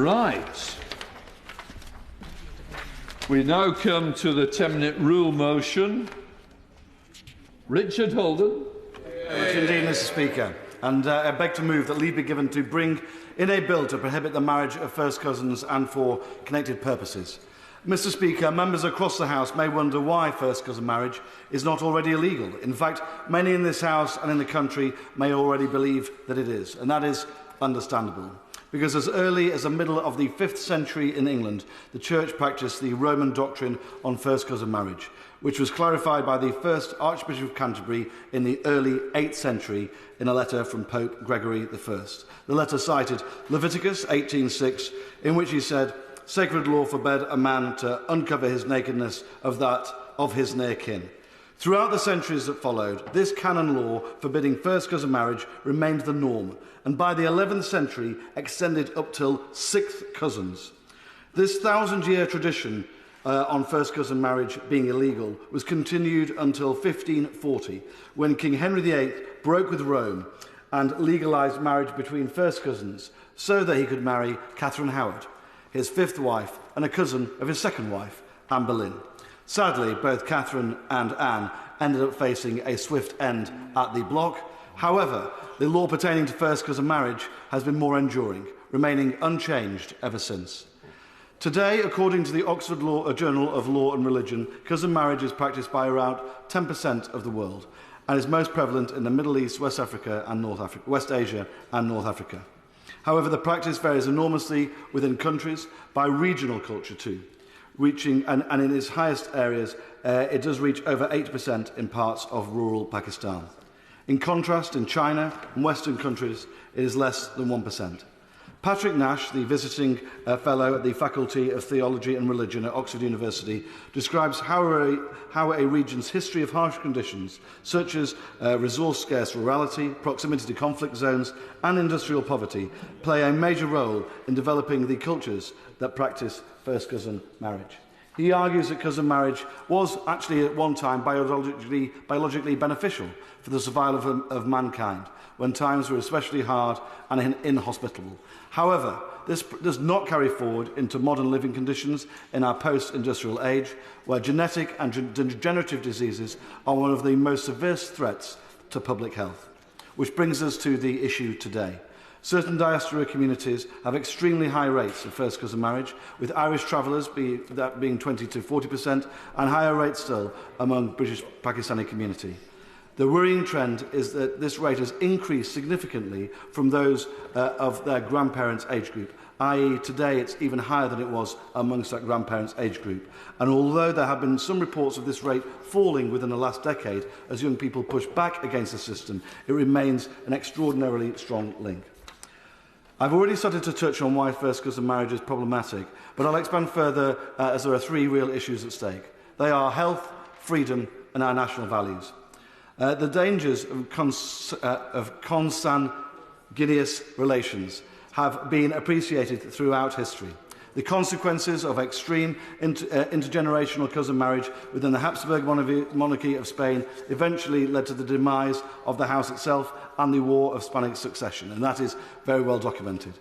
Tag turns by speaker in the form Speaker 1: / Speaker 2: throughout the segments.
Speaker 1: Right. We now come to the 10-minute rule motion. Richard Holden.
Speaker 2: Indeed, Mr. Speaker. And I beg to move that leave be given to bring in a bill to prohibit the marriage of first cousins and for connected purposes. Mr. Speaker, members across the House may wonder why first cousin marriage is not already illegal. In fact, many in this House and in the country may already believe that it is, and that is understandable. Because as early as the middle of the 5th century in England, the Church practised the Roman doctrine on first cousin marriage, which was clarified by the first Archbishop of Canterbury in the early 8th century in a letter from Pope Gregory I. The letter cited Leviticus 18:6, in which he said, "Sacred law forbade a man to uncover his nakedness of that of his near kin." Throughout the centuries that followed, this canon law forbidding first cousin marriage remained the norm, and by the 11th century extended up till sixth cousins. This 1,000-year tradition on first cousin marriage being illegal was continued until 1540, when King Henry VIII broke with Rome and legalised marriage between first cousins so that he could marry Catherine Howard, his fifth wife and a cousin of his second wife, Anne Boleyn. Sadly, both Catherine and Anne ended up facing a swift end at the block. However, the law pertaining to first cousin marriage has been more enduring, remaining unchanged ever since. Today, according to the Oxford Journal of Law and Religion, cousin marriage is practised by around 10% of the world and is most prevalent in the Middle East, West Asia and North Africa. However, the practice varies enormously within countries, by regional culture too, reaching, and in its highest areas, it does reach over 8% in parts of rural Pakistan. In contrast, in China and Western countries, it is less than 1%. Patrick Nash, the visiting fellow at the Faculty of Theology and Religion at Oxford University, describes how a region's history of harsh conditions, such as resource-scarce rurality, proximity to conflict zones and industrial poverty, play a major role in developing the cultures that practice first cousin marriage. He argues that cousin marriage was actually at one time biologically beneficial for the survival of mankind, when times were especially hard and inhospitable. However, this does not carry forward into modern living conditions in our post-industrial age, where genetic and degenerative diseases are one of the most severe threats to public health. Which brings us to the issue today. Certain diaspora communities have extremely high rates of first cousin marriage, with Irish travellers being 20 to 40%, and higher rates still among British Pakistani community. The worrying trend is that this rate has increased significantly from those of their grandparents' age group, i.e. today it's even higher than it was amongst that grandparents' age group. And although there have been some reports of this rate falling within the last decade as young people push back against the system, it remains an extraordinarily strong link. I've already started to touch on why first cousin marriage is problematic, but I'll expand further as there are three real issues at stake. They are health, freedom and our national values. The dangers of consanguineous relations have been appreciated throughout history. The consequences of extreme intergenerational cousin marriage within the Habsburg monarchy of Spain eventually led to the demise of the house itself and the War of Spanish Succession, and that is very well documented.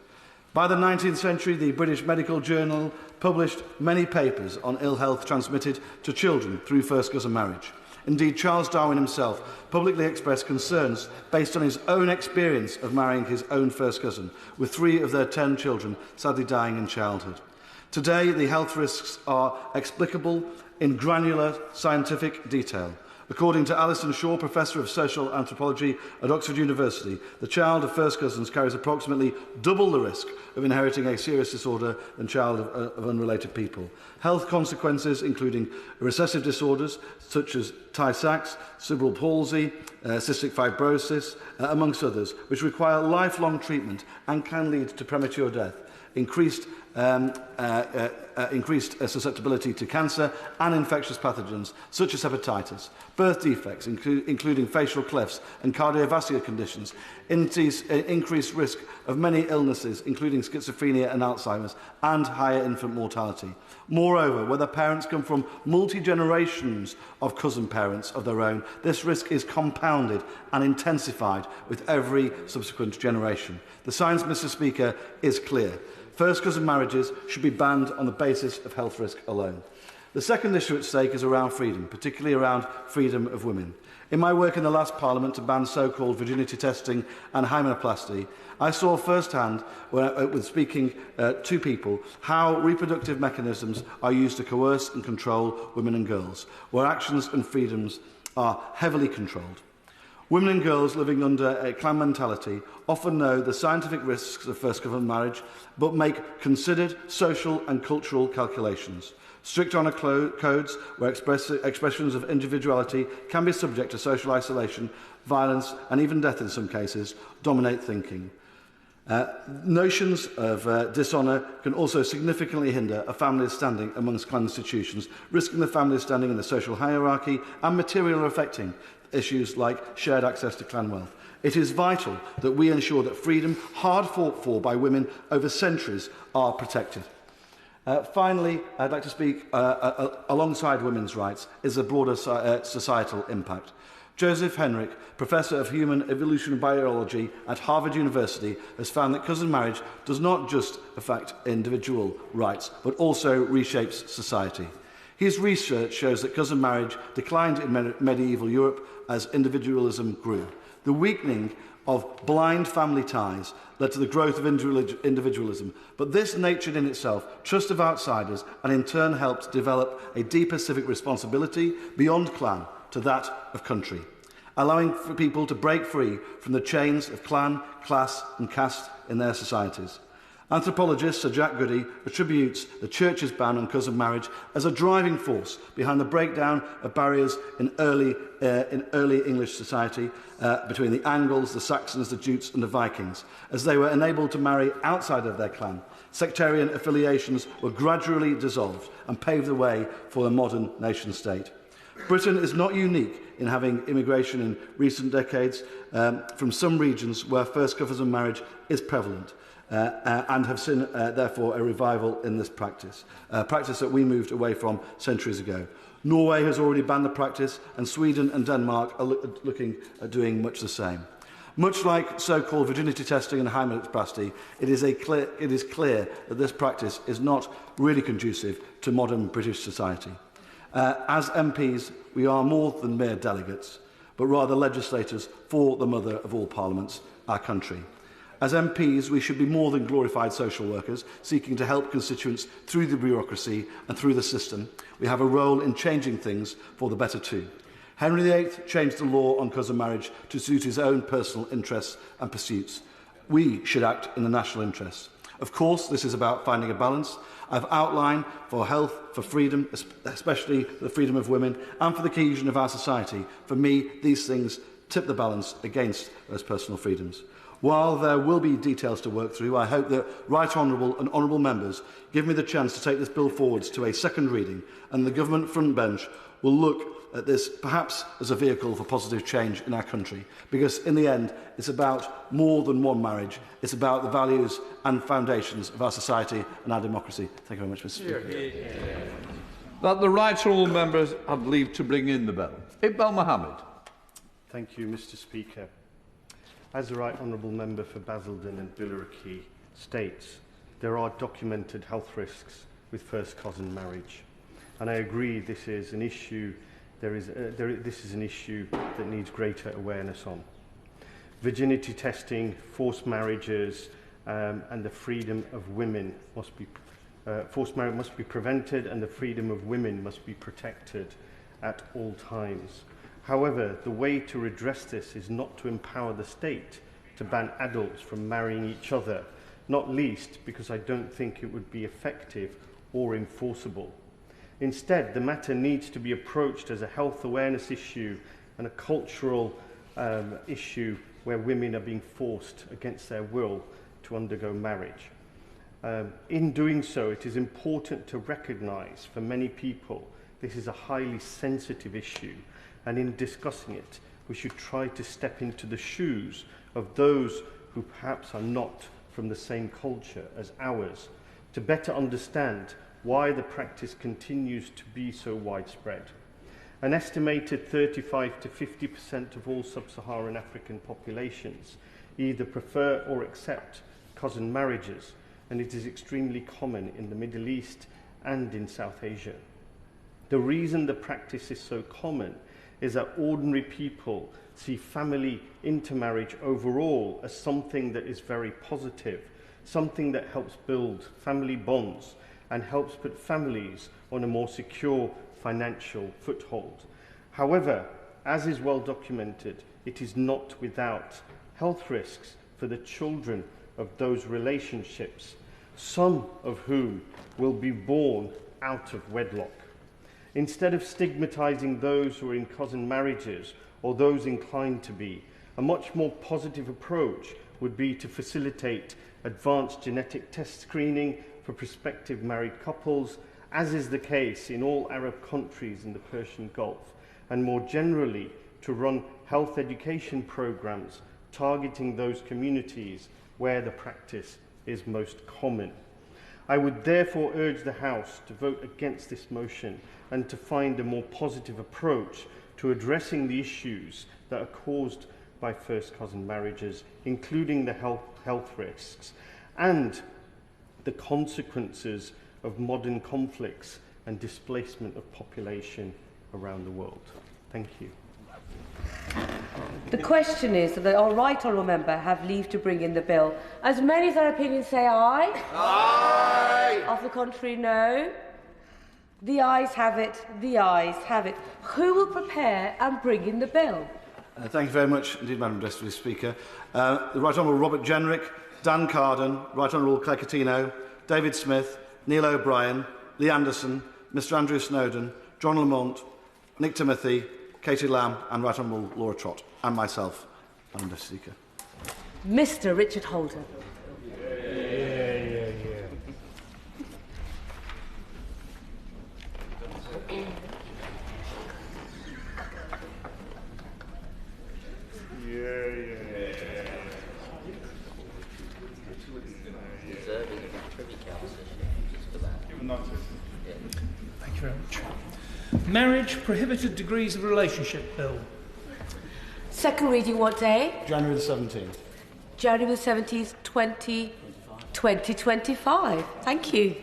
Speaker 2: By the 19th century, the British Medical Journal published many papers on ill health transmitted to children through first cousin marriage. Indeed, Charles Darwin himself publicly expressed concerns based on his own experience of marrying his own first cousin, with 3 of their 10 children sadly dying in childhood. Today, the health risks are explicable in granular scientific detail. According to Alison Shaw, Professor of Social Anthropology at Oxford University, the child of first cousins carries approximately double the risk of inheriting a serious disorder than child of unrelated people. Health consequences, including recessive disorders such as Tay-Sachs, cerebral palsy, cystic fibrosis, amongst others, which require lifelong treatment and can lead to premature death, increased susceptibility to cancer and infectious pathogens such as hepatitis, birth defects including facial clefts and cardiovascular conditions, increased risk of many illnesses including schizophrenia and Alzheimer's, and higher infant mortality. Moreover, whether parents come from multi-generations of cousin parents of their own, this risk is compounded and intensified with every subsequent generation. The science, Mr. Speaker, is clear. First cousin marriages should be banned on the basis of health risk alone. The second issue at stake is around freedom, particularly around freedom of women. In my work in the last Parliament to ban so-called virginity testing and hymenoplasty, I saw firsthand, with speaking to people, how reproductive mechanisms are used to coerce and control women and girls, where actions and freedoms are heavily controlled. Women and girls living under a clan mentality often know the scientific risks of first cousin marriage, but make considered social and cultural calculations. Strict honour codes where expressions of individuality can be subject to social isolation, violence and even death in some cases dominate thinking. Notions of dishonour can also significantly hinder a family's standing amongst clan institutions, risking the family's standing in the social hierarchy and materially affecting issues like shared access to clan wealth. It is vital that we ensure that freedom, hard fought for by women over centuries, are protected. Finally, I'd like to speak alongside women's rights is a broader societal impact. Joseph Henrich, Professor of Human Evolutionary Biology at Harvard University, has found that cousin marriage does not just affect individual rights, but also reshapes society. His research shows that cousin marriage declined in medieval Europe as individualism grew. The weakening of blind family ties led to the growth of individualism, but this nurtured in itself trust of outsiders and in turn helped develop a deeper civic responsibility beyond clan to that of country, allowing for people to break free from the chains of clan, class and caste in their societies. Anthropologist Sir Jack Goody attributes the Church's ban on cousin marriage as a driving force behind the breakdown of barriers in early English society between the Angles, the Saxons, the Jutes and the Vikings, as they were enabled to marry outside of their clan. Sectarian affiliations were gradually dissolved and paved the way for the modern nation-state. Britain is not unique in having immigration in recent decades from some regions where first cousin marriage is prevalent. And have seen, therefore, a revival in this practice, a practice that we moved away from centuries ago. Norway has already banned the practice, and Sweden and Denmark are looking at doing much the same. Much like so-called virginity testing and hymenoplasty, it is clear that this practice is not really conducive to modern British society. As MPs, we are more than mere delegates, but rather legislators for the mother of all parliaments, our country. As MPs, we should be more than glorified social workers, seeking to help constituents through the bureaucracy and through the system. We have a role in changing things for the better too. Henry VIII changed the law on cousin marriage to suit his own personal interests and pursuits. We should act in the national interest. Of course, this is about finding a balance. I've outlined for health, for freedom, especially the freedom of women, and for the cohesion of our society. For me, these things tip the balance against those personal freedoms. While there will be details to work through, I hope that Right Honourable and Honourable Members give me the chance to take this bill forwards to a second reading, and the government front bench will look at this perhaps as a vehicle for positive change in our country, because in the end it's about more than one marriage. It's about the values and foundations of our society and our democracy. Thank you very much, Mr. Speaker.
Speaker 1: That the Right Honourable Members have leave to bring in the bill. Iqbal Mohamed.
Speaker 3: Thank you, Mr. Speaker. As the Right Honourable Member for Basildon and Billericay states, there are documented health risks with first cousin marriage, and I agree this is an issue. This is an issue that needs greater awareness on. Virginity testing, forced marriages, and the freedom of women must be forced marriage must be prevented, and the freedom of women must be protected at all times. However, the way to redress this is not to empower the state to ban adults from marrying each other, not least because I don't think it would be effective or enforceable. Instead, the matter needs to be approached as a health awareness issue and a cultural issue where women are being forced against their will to undergo marriage. In doing so, it is important to recognise for many people this is a highly sensitive issue, and in discussing it, we should try to step into the shoes of those who perhaps are not from the same culture as ours, to better understand why the practice continues to be so widespread. An estimated 35 to 50% of all sub-Saharan African populations either prefer or accept cousin marriages, and it is extremely common in the Middle East and in South Asia. The reason the practice is so common is that ordinary people see family intermarriage overall as something that is very positive, something that helps build family bonds and helps put families on a more secure financial foothold. However, as is well documented, it is not without health risks for the children of those relationships, some of whom will be born out of wedlock. Instead of stigmatizing those who are in cousin marriages or those inclined to be, a much more positive approach would be to facilitate advanced genetic test screening for prospective married couples, as is the case in all Arab countries in the Persian Gulf, and more generally to run health education programs targeting those communities where the practice is most common. I would therefore urge the House to vote against this motion and to find a more positive approach to addressing the issues that are caused by first cousin marriages, including the health risks and the consequences of modern conflicts and displacement of population around the world. Thank you.
Speaker 4: The question is that our right honourable member have leave to bring in the bill. As many as their opinion say aye. Aye. Of the contrary, no. The ayes have it. The ayes have it. Who will prepare and bring in the bill?
Speaker 2: Thank you very much indeed, Madam Deputy Speaker. The Right Honourable Robert Jenrick, Dan Carden, Right Honourable Claire Coutinho, David Smith, Neil O'Brien, Lee Anderson, Mr Andrew Snowden, John Lamont, Nick Timothy, Katie Lamb and Right Honourable Laura Trott, and myself, Madam Deputy Speaker.
Speaker 4: Mr Richard Holden.
Speaker 5: Thank you very much. Marriage Prohibited Degrees of Relationship Bill.
Speaker 4: Second reading what day?
Speaker 2: January the 17th.
Speaker 4: January the 17th, 2025. Thank you.